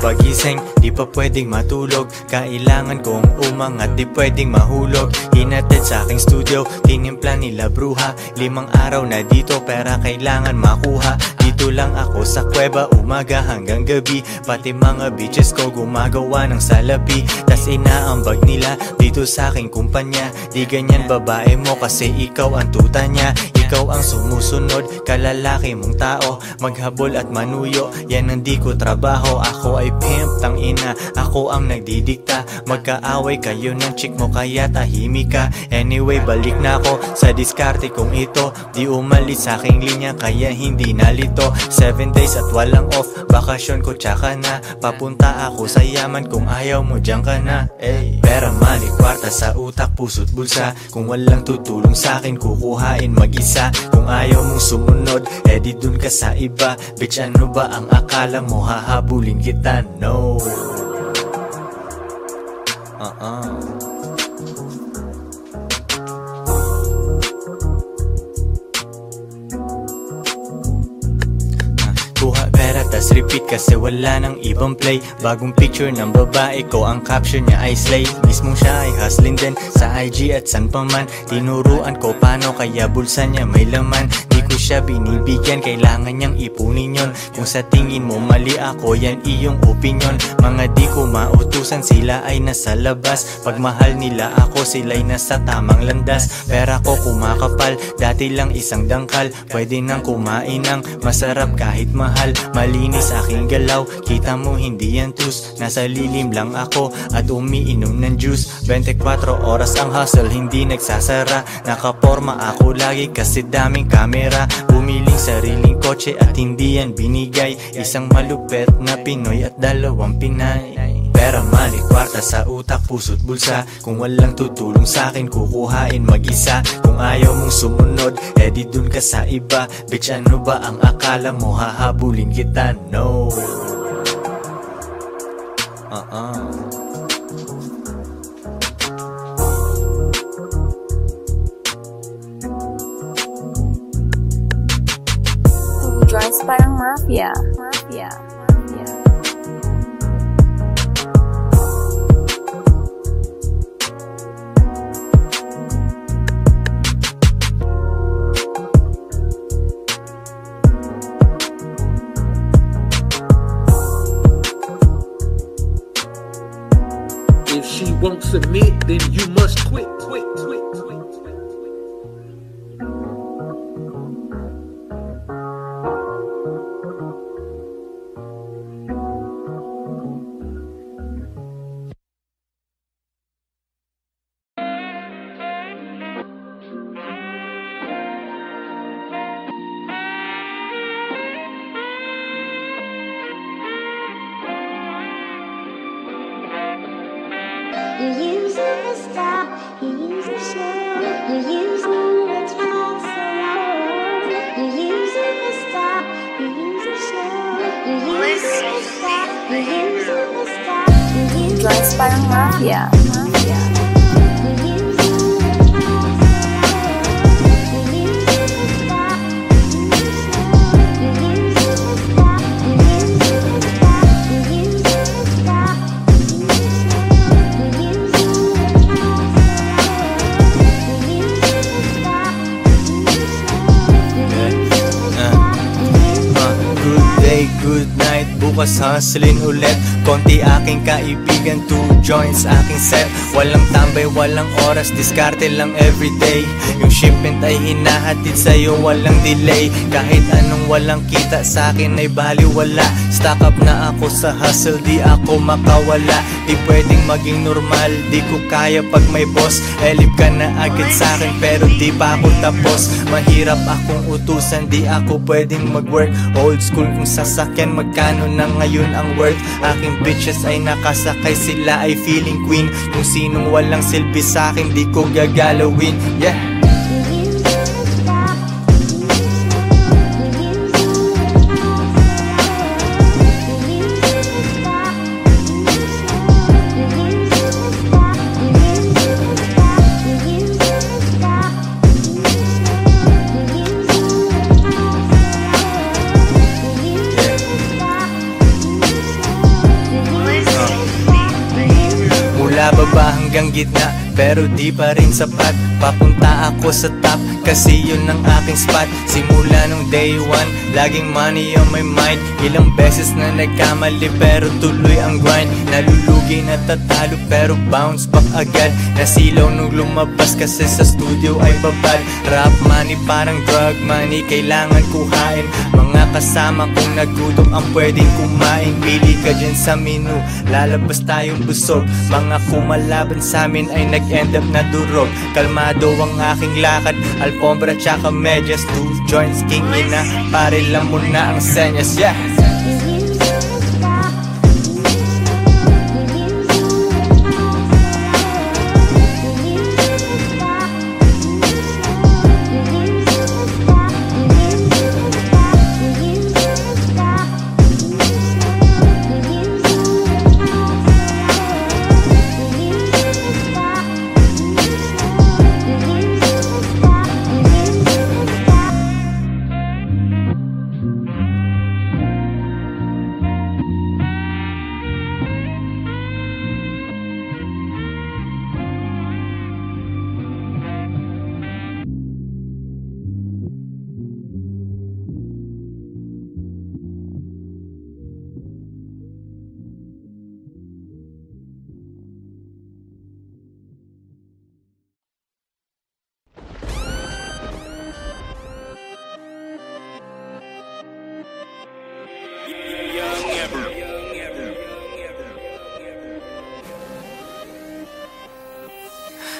pagising, di pa pwedeng matulog. Kailangan kong umangat, di pwedeng mahulog. Hinatid sa aking studio, tinimpla nila bruha. 5 araw na dito, pera kailangan makuha. Dito lang ako sa kuweba, umaga hanggang gabi. Pati mga bitches ko gumagawa ng salapi. Tas inaambag nila dito sa aking kumpanya. Di ganyan babae mo kasi ikaw ang tuta niya. Ikaw ang sumusunod, kalalaki mong tao. Maghabol at manuyo, yan ang di ko trabaho. Ako ay pimp, tang ina, ako ang nagdidikta. Magkaaway kayo ng chick mo kaya tahimik ka. Anyway, balik na ako sa diskarte kong ito. Di umalis sa aking linya kaya hindi nalito. 7 days at walang off, bakasyon ko tsaka na. Papunta ako sa yaman, kung ayaw mo dyan ka na. Pera, money, kwarta sa utak, puso't bulsa. Kung walang tutulong sa akin, kukuhain mag-isa. Kung ayaw mong sumunod, di dun ka sa iba. Bitch, ano ba ang akala mo, hahabulin kita? No. Kuha pera tas repeat kasi wala nang ibang play. Bagong picture ng babae ko, ang caption niya ay slay. Mismong siya ay hustling din sa IG at san pa man. Tinuruan ko paano kaya bulsa niya may laman. Di ko siya binibigyan, kailangan niyang ipunin yon. Kung sa tingin mo mali ako, yan iyong opinion. Mga di ko mautusan, sila ay nasa labas. Pag mahal nila ako, sila'y nasa tamang landas. Pera ko kumakapal, dati lang isang dangkal. Pwede nang kumain ng masarap kahit mahal. Malinis aking galaw, kita mo hindi yan tus. Nasa lilim lang ako at umiinom ng juice. 24 oras ang hustle, hindi nagsasara. Nakaporma ako lagi kasi daming kamera. Bumiling sariling kotse at hindi yan binigay. Isang malupet na Pinoy at 2 Pinay. Pera, money, kwarta sa utak, puso't bulsa. Kung walang tutulong sa akin, kukuhain mag-isa. Kung ayaw mong sumunod, di dun ka sa iba. Bitch, ano ba ang akala mo, hahabulin kita? No. Joints parang mafia. If she won't submit, then you must quit. You use it to stop, you use it to show, you use it to talk so long. You use it to stop, you use it to show, you use it to stop, you use it to stop, you use it Joints parang mafia. Good night, bukas hustling ulit. Konti aking kaibigan, 2 joints aking set. Walang tambay, walang oras, diskarte lang everyday. Yung shipment ay hinahatid sa'yo, walang delay. Kahit anong walang kita sa akin ay baliwala. Stock up na ako sa hustle, di ako makawala. Di pwedeng maging normal, di ko kaya pag may boss. Elip ka na agad sa akin pero di pa ako tapos. Mahirap akong utusan, di ako pwedeng mag-work. Old school kung sasakyan, magkano na ngayon ang worth. Aking bitches ay nakasakay, sila ay feeling queen. Kung sinong walang silbi sa akin, di ko gagalawin. Yeah. Mula baba hanggang gitna, pero di pa rin sapat. Papunta ako sa top, kasi yun ang aking spot. Simula nung day one, laging money on my mind. Ilang beses na nagkamali, pero tuloy ang grind. Nalulugi na tatalo, pero bounce back agad. Nasilaw nung lumabas, kasi sa studio ay babad. Rap money parang drug money, kailangan kuhain. Mga kasama kong nagutom ang pwedeng kumain. Pili ka dyan sa menu, lalabas tayong busog. Mga kumalaban sa amin ay nag-end up na durog. Kalmado ang aking lakad, alfombra tsaka medyas. 2 joints, king ina, pare lang muna ang senyas, yeah.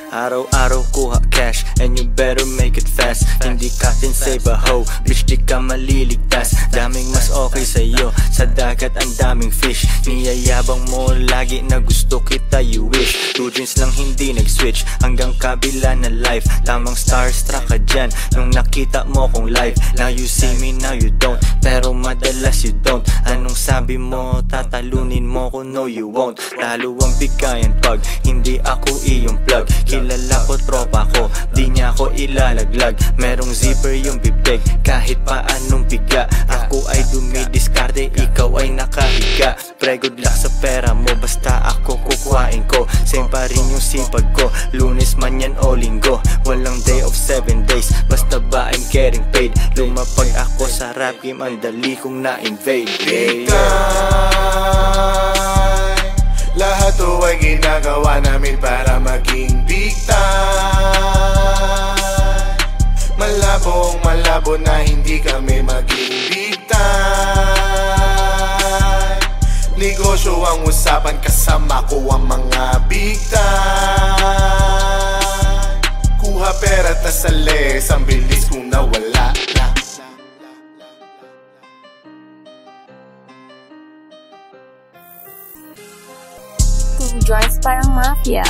Araw-araw kuha cash, and you better make it fast. Hindi Captain Save a Hoe, bitch di ka maliligtas. Daming mas okay sa'yo, sa dagat ang daming fish. Niyayabang mo lagi na gusto kita, you wish. 2 dreams lang hindi nag-switch, hanggang kabila na life. Tamang starstruck ka dyan, nung nakita mo kong live. Now you see me, now you don't, pero madalas you don't. Anong sabi mo, tatalunin mo ko, no you won't. Talo ang bigayan pag hindi ako iyong plug. Kilala ko, tropa ko, di niya ako ilalaglag. Merong zipper yung bibig, kahit pa anong biga. Ako ay dumidiskarte, ikaw ay nakahiga. Pre, good luck sa pera mo, basta ako kukuhain ko. Same pa rin yung sipag ko, Lunes man yan o Linggo. Walang day of 7 days, basta ba I'm getting paid. Lumapag ako sa rap game, ang dali kong na-invade. Big time, lahat to ay ginagawa namin para maging big time. Malabo na hindi kami maging big time. Negosyo ang usapan, kasama ko ang mga big time. Kuha pera tas alis, ang bilis kong nawala. 2 joints parang mafia.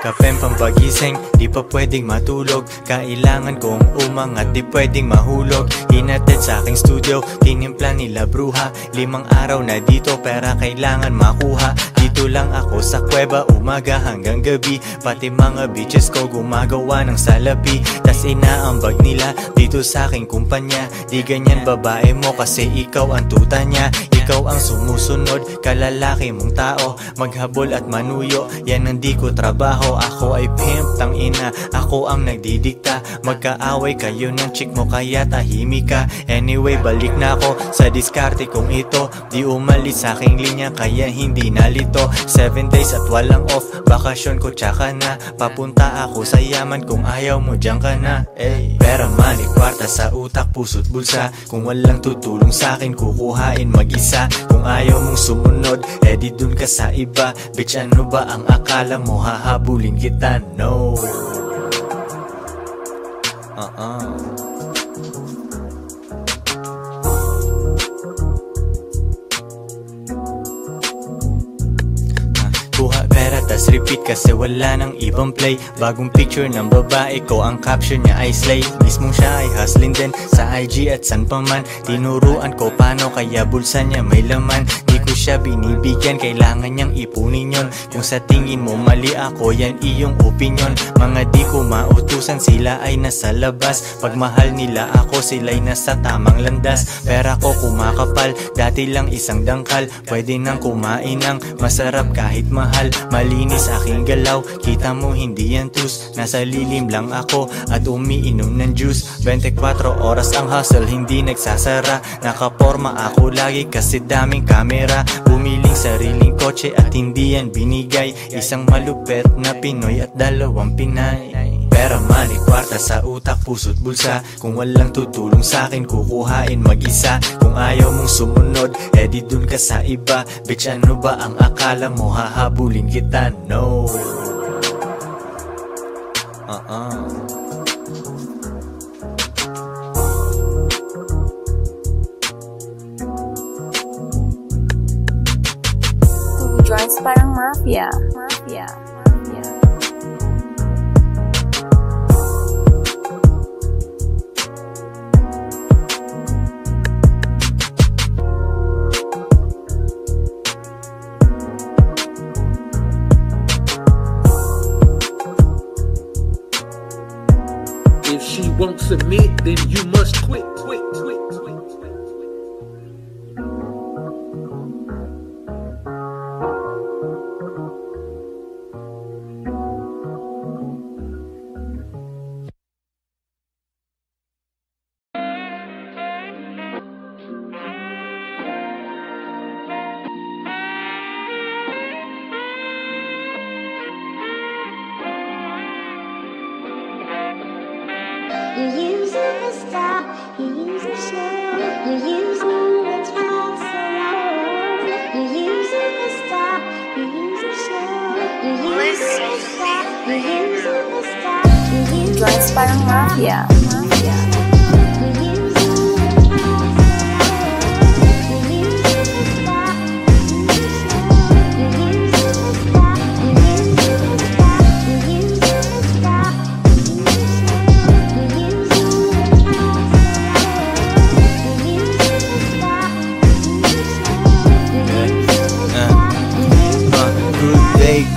Kapeng pampagising, di pa pwedeng matulog. Kailangan kong umangat, di pwedeng mahulog. Hinatid sa aking studio, tinimpla nila bruha. 5 araw na dito, pera kailangan makuha. Dito lang ako sa kuweba, umaga hanggang gabi. Pati mga bitches ko gumagawa ng salapi. Tas inaambag nila dito sa aking kumpanya. Di ganyan babae mo kasi ikaw ang tuta niya. Ikaw ang sumusunod, kalalaki mong tao. Maghabol at manuyo, yan ang di ko trabaho. Ako ay pimp, tang ina, ako ang nagdidikta. Magkaaway kayo ng chick mo kaya tahimik ka. Anyway, balik na ako sa diskarte kong ito. Di umalis sa aking linya kaya hindi nalito. 7 days at walang off, bakasyon ko tsaka na. Papunta ako sa yaman, kung ayaw mo dyan ka na. Pera, money, kwarta sa utak, puso't bulsa. Kung walang tutulong sa akin, kukuhain mag-isa. Kung ayaw mong sumunod, di dun ka sa iba. Bitch, ano ba ang akala mo, hahabulin kita? No. tas repeat kasi wala nang ibang play. Bagong picture ng babae ko, ang caption niya ay slay. Mismong siya ay hustling din sa IG at san pa man. Tinuruan ko paano kaya bulsa niya may laman. Di ko siya binibigyan, kailangan niyang ipunin yon. Kung sa tingin mo mali ako, yan iyong opinion. Mga di ko mautusan, sila ay nasa labas. Pag mahal nila ako, sila'y nasa tamang landas. Pera ko kumakapal, dati lang isang dangkal. Pwede nang kumain ng masarap kahit mahal. Malinis aking galaw, kita mo hindi yan tus. Nasa lilim lang ako at umiinom ng juice. 24 oras ang hustle, hindi nagsasara. Nakaporma ako lagi kasi daming kamera. Bumiling sariling kotse at hindi yan binigay. Isang malupet na Pinoy at 2 Pinay. Pera, money, kwarta sa utak, puso't bulsa. Kung walang tutulong sa'kin, kukuhain mag-isa. Kung ayaw mong sumunod, edi dun ka sa iba. Bitch, ano ba ang akala mo? Hahabulin kita? No. Joints parang mafia. If she won't submit, then you must quit. You use it to stop, you use it to show, you use me to talk so loud. You use it to stop, you use it to show, you use it to stop, you use it to stop, you use it Joints parang mafia.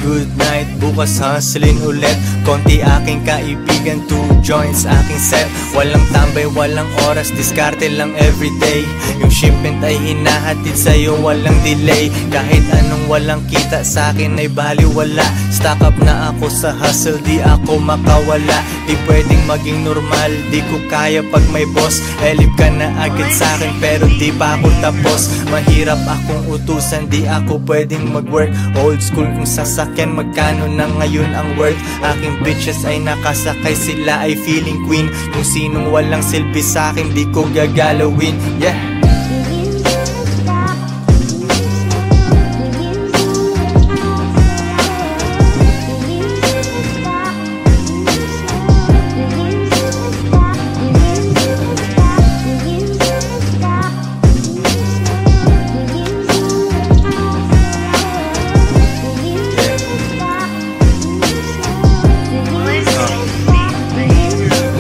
Good night, bukas hustling ulit. Konti aking kaibigan, 2 joints aking set. Walang tambay, walang oras, diskarte lang everyday. Yung shipment ay hinahatid sa'yo, walang delay. Kahit anong walang kita sa'kin ay baliwala. Stock up na ako sa hustle, di ako makawala. Di pwedeng maging normal, di ko kaya pag may boss. Elip ka na agad sa'kin pero di pa ako tapos. Mahirap akong utusan, di ako pwedeng mag-work. Old school kung sasakyan, magkano na ngayon ang worth. Aking bitches ay nakasakay, sila ay feeling queen. Kung sinong walang silbi sa'kin, di ko gagalawin. Yeah.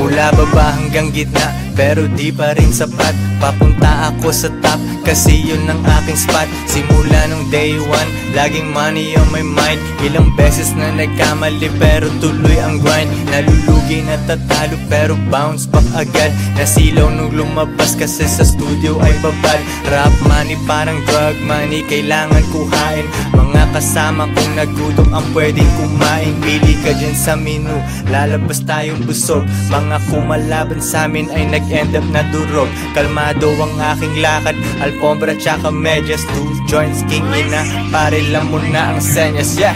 Mula baba hanggang gitna, pero di pa rin sapat. Papunta ako sa top, kasi yun ang aking spot. Simula nung day 1, laging money on my mind. Ilang beses na nagkamali, pero tuloy ang grind. Nalulugi na tatalo, pero bounce back agad. Nasilaw nung lumabas, kasi sa studio ay babad. Rap money parang drug money, kailangan kuhain. Mga kasama kong nagutom ang pwedeng kumain. Pili ka dyan sa menu, lalabas tayong busog. Mga kumalaban sa amin ay nag-end up na durog. Kalmado ang aking lakad, alfombra tsaka medyas. 2 joints, king ina, pare lang muna ang senyas. Yeah.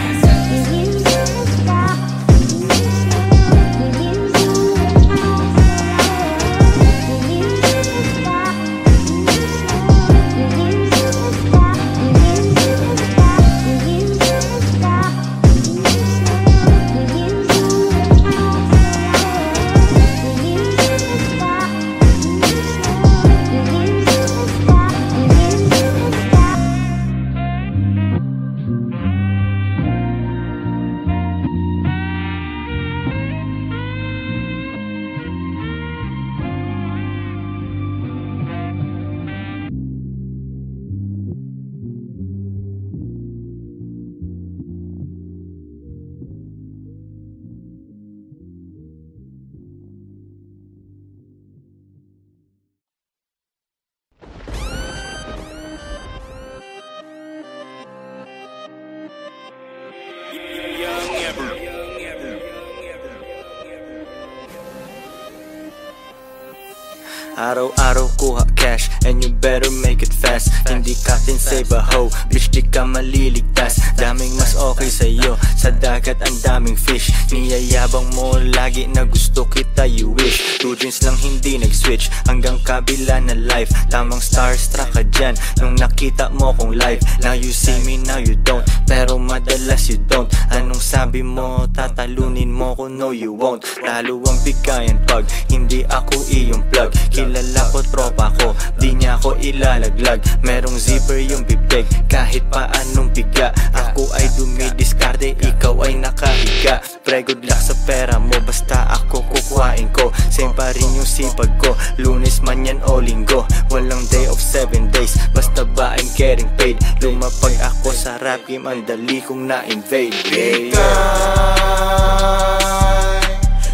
Araw-araw kuha cash and you better make it fast. Hindi ka save a hoe, bitch di ka maliligtas. Daming mas okay sa'yo, sa dagat ang daming fish. Niyayabang mo lagi na gusto kita, you wish. Two dreams lang hindi nag-switch, hanggang kabila na life. Tamang starstruck ka dyan, nung nakita mo kong live. Now you see me, now you don't, pero madalas you don't. Anong sabi mo, tatalunin mo ko, no you won't. Talo ang bigayan pag hindi ako iyong plug. Kilala ko, tropa ko, di niya ako ilalaglag. Merong zipper yung bibig, kahit pa anong biga. Ako ay dumidiskarte, ikaw ay nakahiga. Pre, good luck sa pera mo, basta ako kukuhain ko. Same pa rin yung sipag ko, Lunes man yan o Linggo. Walang day of 7 days, basta ba I'm getting paid. Lumapag ako sa rap game, ang dali kong na-invade. Big time,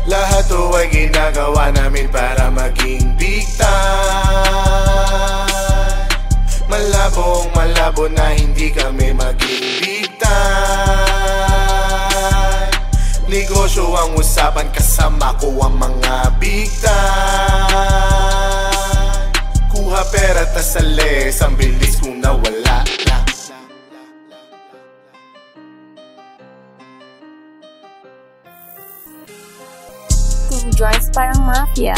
lahat to ay ginagawa namin para maging big time. Malabo na hindi kami maging big time. Negosyo ang usapan, kasama ko ang mga big time. Kuha pera tas alis, ang bilis kung nawala. Two Joints Parang Mafia.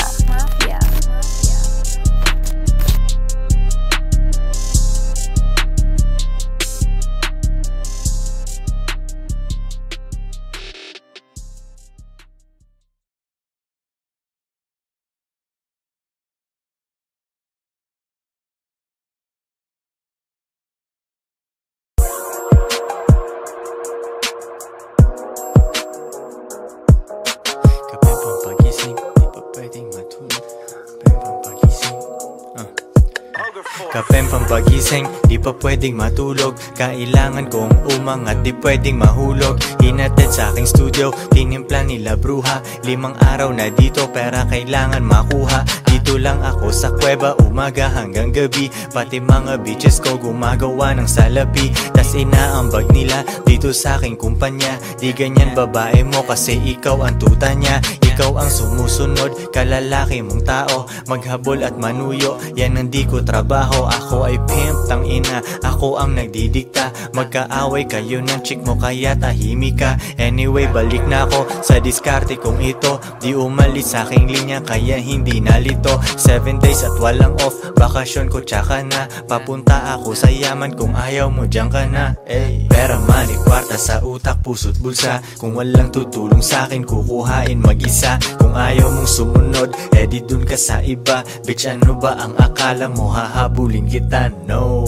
Kape pampagising, di pa pwedeng matulog. Kailangan kong umangat, di pwedeng mahulog. Hinatid sa aking studio, tinimpla nila bruha. 5 araw na dito, pera kailangan makuha. Dito lang ako sa kuweba, umaga hanggang gabi. Pati mga bitches ko gumagawa ng salapi. Tas inaambag nila dito sa aking kumpanya. Di ganyan babae mo kasi ikaw ang tuta niya. Ikaw ang sumusunod, kalalaki mong tao. Maghabol at manuyo, yan ang di ko trabaho. Ako ay pimp, tang ina, ako ang nagdidikta. Magkaaway kayo ng chick mo kaya tahimik ka. Anyway, balik na ako sa diskarte kong ito. Di umalis sa aking linya kaya hindi nalito. 7 days at walang off, bakasyon ko tsaka na. Papunta ako sa yaman, kung ayaw mo dyan ka na. Pera, money, kwarta sa utak, puso't bulsa. Kung walang tutulong sa akin, kukuhain mag-isa. Kung ayaw mong sumunod, di dun ka sa iba. Bitch, ano ba ang akala mo, hahabulin kita? No.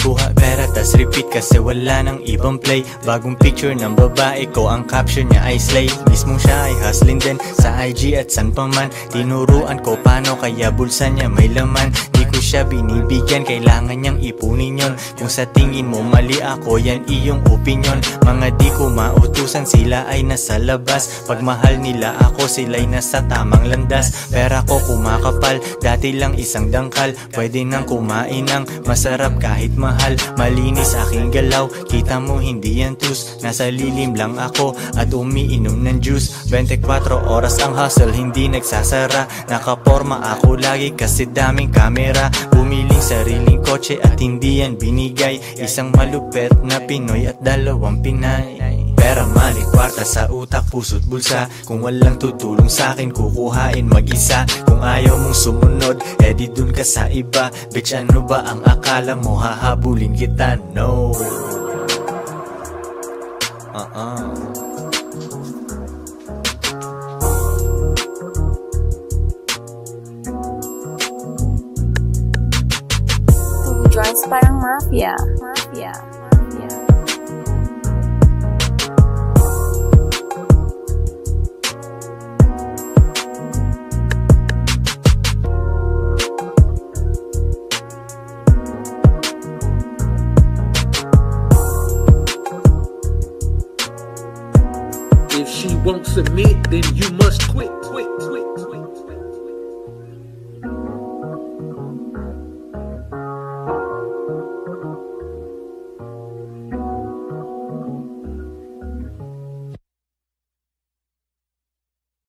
Kuha pera tas repeat kasi wala nang ibang play. Bagong picture ng babae ko, ang caption niya ay slay. Mismong siya ay hustling din sa IG at san pa man. Tinuruan ko paano kaya bulsa niya may laman. Di ko siya binibigyan, kailangan niyang ipunin yon. Kung sa tingin mo mali ako, yan iyong opinion. Mga di ko mautusan, sila ay nasa labas. Pag mahal nila ako, sila'y nasa tamang landas. Pera ko kumakapal, dati lang isang dangkal. Pwede nang kumain ng masarap kahit mahal. Malinis aking galaw, kita mo hindi yan tus. Nasa lilim lang ako at umiinom ng juice. 24 oras ang hustle, hindi nagsasara. Nakaporma ako lagi kasi daming kamera. Bumiling sariling kotse at hindi yan binigay. Isang malupet na Pinoy at 2 Pinay. Pera, money, kwarta sa utak, puso't bulsa. Kung walang tutulong sa akin, kukuhain mag-isa. Kung ayaw mong sumunod, di dun ka sa iba. Bitch, ano ba ang akala mo, hahabulin kita? No. Two Joints Parang Mafia. If she won't submit, then you must quit.